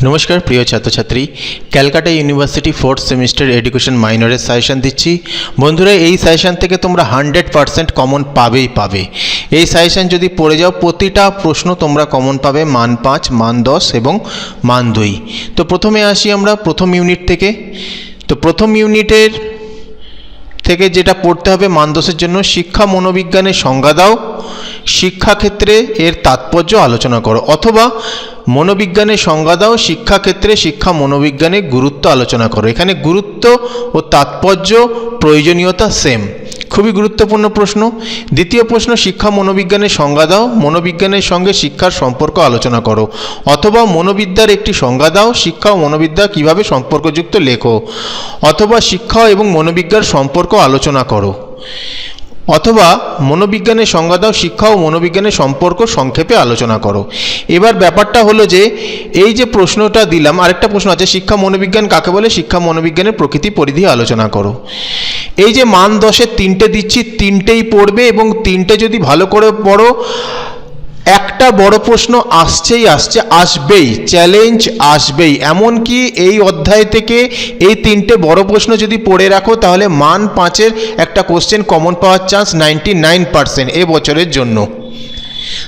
নমস্কার প্রিয় ছাত্রছাত্রী, Calcutta university 4th semester education মাইনরের সাজেশন দিচ্ছি। বন্ধুরা, এই সাজেশন থেকে তোমরা 100% কমন পাবে। এই সাজেশন যদি পড়ে যাও, প্রতিটা প্রশ্ন তোমরা কমন পাবে মান 5, মান 10 এবং মান 2। তো প্রথমে আসি আমরা প্রথম ইউনিট থেকে। তো প্রথম ইউনিটের থেকে যেটা পড়তে হবে মান 10-এর জন্য, শিক্ষা মনোবিজ্ঞানের সংজ্ঞা দাও, শিক্ষাক্ষেত্রে এর তাৎপর্য আলোচনা করো। অথবা মনোবিজ্ঞানের সংজ্ঞা দাও, শিক্ষাক্ষেত্রে শিক্ষা মনোবিজ্ঞানের গুরুত্ব আলোচনা করো। এখানে গুরুত্ব ও তাৎপর্য প্রয়োজনীয়তা সেম, খুবই গুরুত্বপূর্ণ প্রশ্ন। দ্বিতীয় প্রশ্ন, শিক্ষা মনোবিজ্ঞানের সংজ্ঞা দাও, মনোবিজ্ঞানের সঙ্গে শিক্ষার সম্পর্ক আলোচনা করো। অথবা মনোবিদ্যার একটি সংজ্ঞা দাও, শিক্ষা ও মনোবিদ্যা কীভাবে সম্পর্কযুক্ত লেখো। অথবা শিক্ষা এবং মনোবিজ্ঞার সম্পর্ক আলোচনা করো। অথবা মনোবিজ্ঞানের সংজ্ঞা দাও, শিক্ষা ও মনোবিজ্ঞানের সম্পর্ক সংক্ষেপে আলোচনা করো। এবার ব্যাপারটা হলো যে এই যে প্রশ্নটা দিলাম, আরেকটা প্রশ্ন আছে, শিক্ষা মনোবিজ্ঞান কাকে বলে, শিক্ষা মনোবিজ্ঞানের প্রকৃতি পরিধি আলোচনা করো। এই যে মান 10-এর 3টে দিচ্ছি, 3টেই পড়বে এবং 3টে যদি ভালো করে পড়ো, একটা বড় প্রশ্ন আসবেই, চ্যালেঞ্জ আসবেই। এমনকি এই অধ্যায় থেকে এই 3টে বড় প্রশ্ন যদি পড়ে রাখো, তাহলে মান 5-এর একটা কোশ্চেন কমন পাওয়ার চান্স 99% এ বছরের জন্য।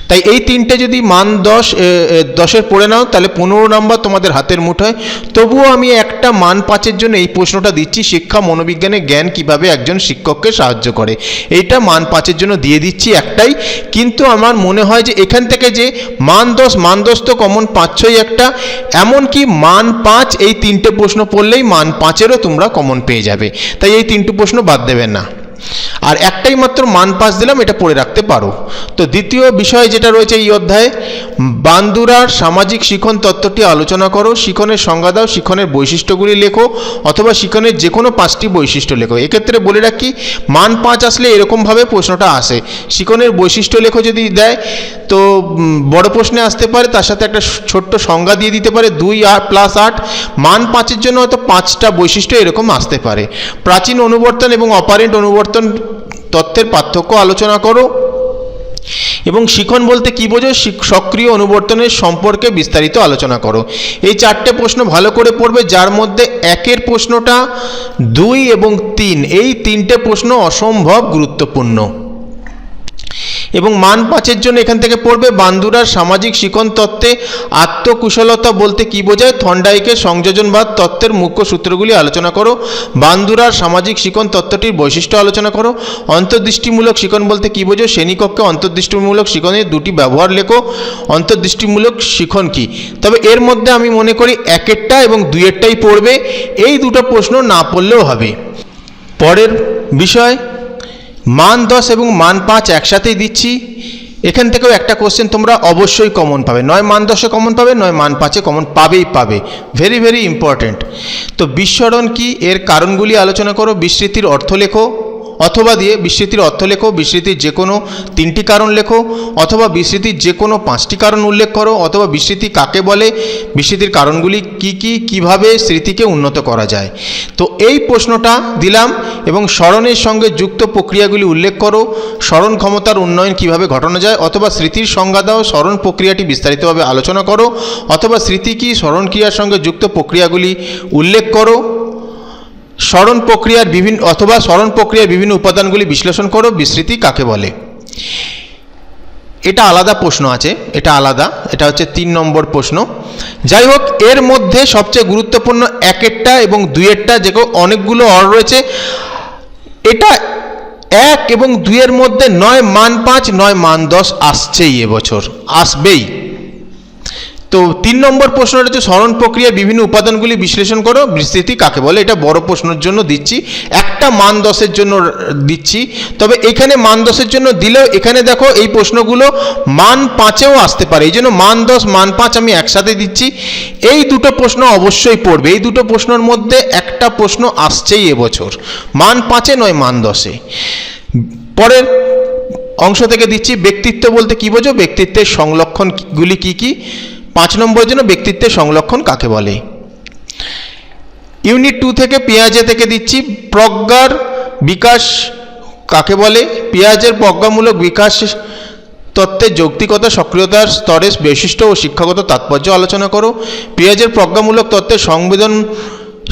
তাই এই 3টে যদি মান 10-এর পড়ে নাও, তাহলে 15 নম্বর তোমাদের হাতের মুঠোয়। তবুও আমি একটা মান 5-এর জন্য এই প্রশ্নটা দিচ্ছি, শিক্ষা মনোবিজ্ঞানের জ্ঞান কিভাবে একজন শিক্ষককে সাহায্য করে। এইটা মান 5-এর জন্য দিয়ে দিচ্ছি একটাই। কিন্তু আমার মনে হয় যে এখান থেকে যে মান 10 তো কমন পাচ্ছই একটা, এমনকি মান 5 এই 3টে প্রশ্ন পড়লেই মান 5-এরও তোমরা কমন পেয়ে যাবে। তাই এই 3টে প্রশ্ন বাদ দেবেন না। আর একটাই মাত্র মান 5 দিলাম, এটা পড়ে রাখতে পারো। তো দ্বিতীয় বিষয় যেটা রয়েছে এই অধ্যায়ে, বান্দুরার সামাজিক শিখন তত্ত্বটি আলোচনা করো, শিখনের সংজ্ঞা দাও, শিখনের বৈশিষ্ট্যগুলি লেখো। অথবা শিখনের যে কোনো 5টি বৈশিষ্ট্য লেখো। এক্ষেত্রে বলে রাখি, মান 5 আসলে এরকমভাবে প্রশ্নটা আসে, শিখনের বৈশিষ্ট্য লেখো যদি দেয় তো বড় প্রশ্নে আসতে পারে, তার সাথে একটা ছোট্ট সংজ্ঞা দিয়ে দিতে পারে 2 + 8। মান 5-এর জন্য হয়তো 5টা বৈশিষ্ট্য এরকম আসতে পারে। প্রাচীন অনুবর্তন এবং অপারেন্ট অনুবর্তন তত্ত্বের পার্থক্য আলোচনা করো। এবং শিখন বলতে কী বোঝো, সক্রিয় অনুবর্তনের সম্পর্কে বিস্তারিত আলোচনা করো। এই 4টে প্রশ্ন ভালো করে পড়বে, যার মধ্যে 1-এর প্রশ্নটা, 2 এবং 3, এই 3টে প্রশ্ন অসম্ভব গুরুত্বপূর্ণ। এবং মান 5-এর জন্য এখান থেকে পড়বে, বান্দুরার সামাজিক শিখন তত্ত্বে আত্মকুশলতা বলতে কী বোঝায়, থর্নডাইকের সংযোজনবাদ তত্ত্বের মুখ্য সূত্রগুলি আলোচনা করো। বান্দুরার সামাজিক শিখন তত্ত্বটির বৈশিষ্ট্য আলোচনা করো। অন্তর্দৃষ্টিমূলক শিখন বলতে কী বোঝো, শ্রেণীকক্ষে অন্তর্দৃষ্টিমূলক শিখনের 2টি ব্যবহার লেখো। অন্তর্দৃষ্টিমূলক শিখন কি, তবে এর মধ্যে আমি মনে করি 1-এরটা এবং 2-এরটাই পড়বে, এই দুটো প্রশ্ন না পড়লেও হবে। পরের বিষয়, মান 10 এবং মান 5 একসাথেই দিচ্ছি। এখান থেকেও একটা কোশ্চেন তোমরা অবশ্যই কমন পাবে, নয় মান 10-এ কমন পাবে, নয় মান 5-এ কমন পাবে। Very very important. তো বিস্মরণ কি, এর কারণগুলি আলোচনা করো, বিস্মৃতির অর্থ লেখো। অথবা দিয়ে বিস্মৃতির অর্থ লেখো, বিস্মৃতির যে কোনো 3টি কারণ লেখো। অথবা বিস্মৃতির যে কোনো 5টি কারণ উল্লেখ করো। অথবা বিস্মৃতি কাকে বলে, বিস্মৃতির কারণগুলি কিভাবে স্মৃতিকে উন্নত করা যায়। তো এই প্রশ্নটা দিলাম। এবং স্মরণের সঙ্গে যুক্ত প্রক্রিয়াগুলি উল্লেখ করো, স্মরণ ক্ষমতার উন্নয়ন কিভাবে ঘটানো যায়। অথবা স্মৃতির সংজ্ঞা দাও, স্মরণ প্রক্রিয়াটি বিস্তারিতভাবে আলোচনা করো। অথবা স্মৃতি কি, স্মরণ ক্রিয়ার সঙ্গে যুক্ত প্রক্রিয়াগুলি উল্লেখ করো। স্মরণ প্রক্রিয়ার বিভিন্ন উপাদানগুলি বিশ্লেষণ করো, বিস্মৃতি কাকে বলে। এটা আলাদা প্রশ্ন আছে, এটা হচ্ছে 3 নম্বর প্রশ্ন। যাই হোক, এর মধ্যে সবচেয়ে গুরুত্বপূর্ণ 1-এরটা এবং 2-এরটা, যেগুলো অনেকগুলো অর রয়েছে, এটা 1 এবং 2-এর মধ্যে নয় মান 5 নয় মান 10 আসছেই, এবছর আসবেই। তো 3 নম্বর প্রশ্নটা হচ্ছে, স্মরণ প্রক্রিয়ার বিভিন্ন উপাদানগুলি বিশ্লেষণ করো, বিস্মৃতি কাকে বলে। এটা বড় প্রশ্নের জন্য দিচ্ছি, একটা মান 10-এর জন্য দিচ্ছি। তবে এখানে মান 10-এর জন্য দিলেও এখানে দেখো এই প্রশ্নগুলো মান 5-এও আসতে পারে, এই জন্য মান 10 মান 5 আমি একসাথে দিচ্ছি। এই দুটো প্রশ্ন অবশ্যই পড়বে, এই দুটো প্রশ্নের মধ্যে একটা প্রশ্ন আসছেই এবছর, মান 5-এ নয় মান 10-এ। পরের অংশ থেকে দিচ্ছি, ব্যক্তিত্ব বলতে কী বোঝো, ব্যক্তিত্বের সংলক্ষণগুলি কী। 5 নম্বরের জন্য ব্যক্তিত্বের সংলক্ষণ কাকে বলে। ইউনিট 2 থেকে পিয়াজে থেকে দিচ্ছি, প্রজ্ঞার বিকাশ কাকে বলে, পিয়াজের প্রজ্ঞামূলক বিকাশ তত্ত্বের যৌক্তিকতা, সক্রিয়তার স্তরের বৈশিষ্ট্য ও শিক্ষাগত তাৎপর্য আলোচনা করো। পিয়াজের প্রজ্ঞামূলক তত্ত্বের সংবেদন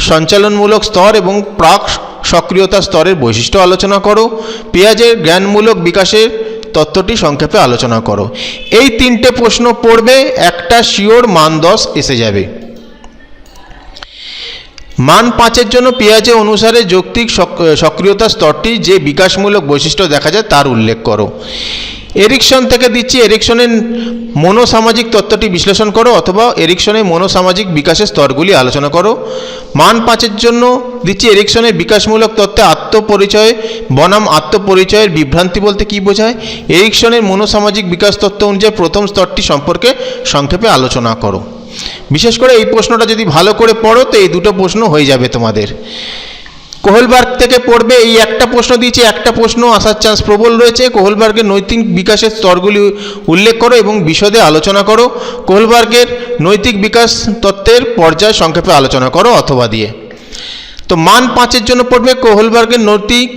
সঞ্চালনমূলক স্তর এবং প্রাক সক্রিয়তা স্তরের বৈশিষ্ট্য আলোচনা করো। পিয়াজের জ্ঞানমূলক বিকাশের তত্ত্বটি সংক্ষেপে আলোচনা করো। এই তিনটে প্রশ্ন পড়বে, একটা শিওর মান 10 এসে যাবে। মান 5-এর জন্য পিয়াজে অনুসারে যৌক্তিক সক্রিয়তা স্তরটি যে বিকাশমূলক বৈশিষ্ট্য দেখা যায় তার উল্লেখ করো। এরিকসন থেকে দিচ্ছি, এরিকসনের মনোসামাজিক তত্ত্বটি বিশ্লেষণ করো অথবা এরিকসনের মনোসামাজিক বিকাশের স্তরগুলি আলোচনা করো। মান 5-এর জন্য দিচ্ছি এরিকসনের বিকাশমূলক তত্ত্বে আত্মপরিচয় বনাম আত্মপরিচয়ের বিভ্রান্তি বলতে কী বোঝায়। এরিকসনের মনোসামাজিক বিকাশ তত্ত্ব অনুযায়ী প্রথম স্তরটি সম্পর্কে সংক্ষেপে আলোচনা করো। বিশেষ করে এই প্রশ্নটা যদি ভালো করে পড়ো তো এই দুটো প্রশ্ন হয়ে যাবে তোমাদের। কোহেলবার্গ থেকে পড়বে, এই একটা প্রশ্ন দিয়েছি, একটা প্রশ্ন আসার চান্স প্রবল রয়েছে। কোহেলবার্গের নৈতিক বিকাশের স্তরগুলি উল্লেখ করো এবং বিশদে আলোচনা করো। কোহেলবার্গের নৈতিক বিকাশ তত্ত্বের পর্যায় সংক্ষেপে আলোচনা করো অথবা দিয়ে। তো মান 5-এর জন্য পড়বে কোহেলবার্গের নৈতিক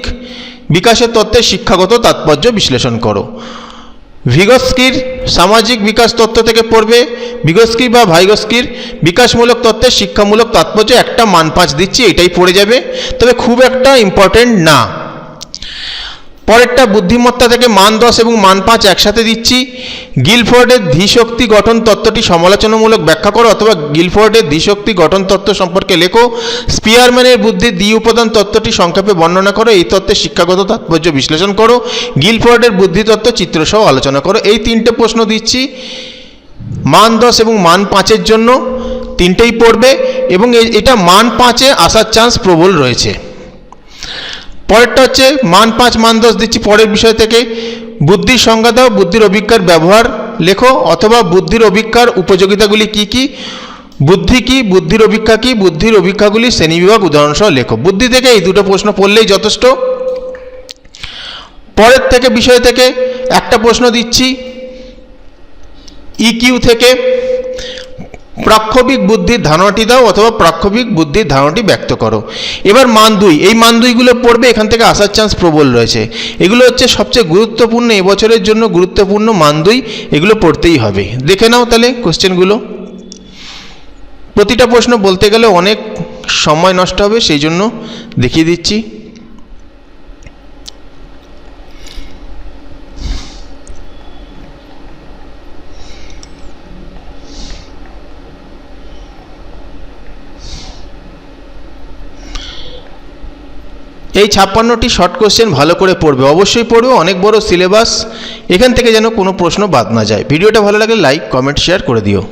বিকাশের তত্ত্বের শিক্ষাগত তাৎপর্য বিশ্লেষণ করো। ভিগস্কির সামাজিক বিকাশ তত্ত্ব থেকে পড়বে ভিগস্কি বা ভাইগস্কির বিকাশমূলক তত্ত্বের শিক্ষামূলক তাৎপর্য, একটা মান 5 দিচ্ছি, এটাই পড়ে যাবে, তবে খুব একটা ইম্পর্টেন্ট না। পরেরটা বুদ্ধিমত্তা থেকে মান 10 এবং মান 5 একসাথে দিচ্ছি। গিলফোর্ডের ধীশক্তি গঠন তত্ত্বটি সমালোচনামূলক ব্যাখ্যা করো অথবা গিলফোর্ডের ধীশক্তি গঠন তত্ত্ব সম্পর্কে লেখো। স্পিয়ারম্যানের বুদ্ধির দ্বি উপাদান তত্ত্বটি সংক্ষেপে বর্ণনা করো, এই তত্ত্বের শিক্ষাগত তাৎপর্য বিশ্লেষণ করো। গিলফোর্ডের বুদ্ধিতত্ত্ব চিত্রসহ আলোচনা করো। এই তিনটে প্রশ্ন দিচ্ছি, মান 10 এবং মান 5-এর জন্য তিনটেই পড়বে এবং এটা মান 5-এ আসার চান্স প্রবল রয়েছে। পরেরটা হচ্ছে মান 5 মান 10 দিচ্ছি পরের বিষয় থেকে। বুদ্ধির সংজ্ঞা দাও, বুদ্ধির অভিজ্ঞার ব্যবহার লেখো অথবা বুদ্ধির অভিজ্ঞার উপযোগিতাগুলি কি কি, বুদ্ধি কি, বুদ্ধির অভিজ্ঞা কি, বুদ্ধির অভিজ্ঞাগুলি শ্রেণীবিভাগ উদাহরণসহ লেখো। বুদ্ধি থেকে এই দুটো প্রশ্ন পড়লেই যথেষ্ট। পরের থেকে বিষয় থেকে একটা প্রশ্ন দিচ্ছি, ইকিউ থেকে প্রাক্ষবিক বুদ্ধির ধারণাটি দাও অথবা প্রাক্ষবিক বুদ্ধির ধারণাটি ব্যক্ত করো। এবার মান 2, এই মান 2গুলো পড়বে, এখান থেকে আসার চান্স প্রবল রয়েছে। এগুলো হচ্ছে সবচেয়ে গুরুত্বপূর্ণ, এবছরের জন্য গুরুত্বপূর্ণ মান 2, এগুলো পড়তেই হবে। দেখে নাও তাহলে কোশ্চেনগুলো। প্রতিটা প্রশ্ন বলতে গেলে অনেক সময় নষ্ট হবে, সেই জন্য দেখিয়ে দিচ্ছি। এই 56টি শর্ট কোশ্চেন ভালো করে পড়বে, অবশ্যই পড়বে, অনেক বড় সিলেবাস, এখান থেকে যেন কোনো প্রশ্ন বাদ না যায়। ভিডিওটা ভালো লাগলে লাইক, কমেন্ট, শেয়ার করে দিও।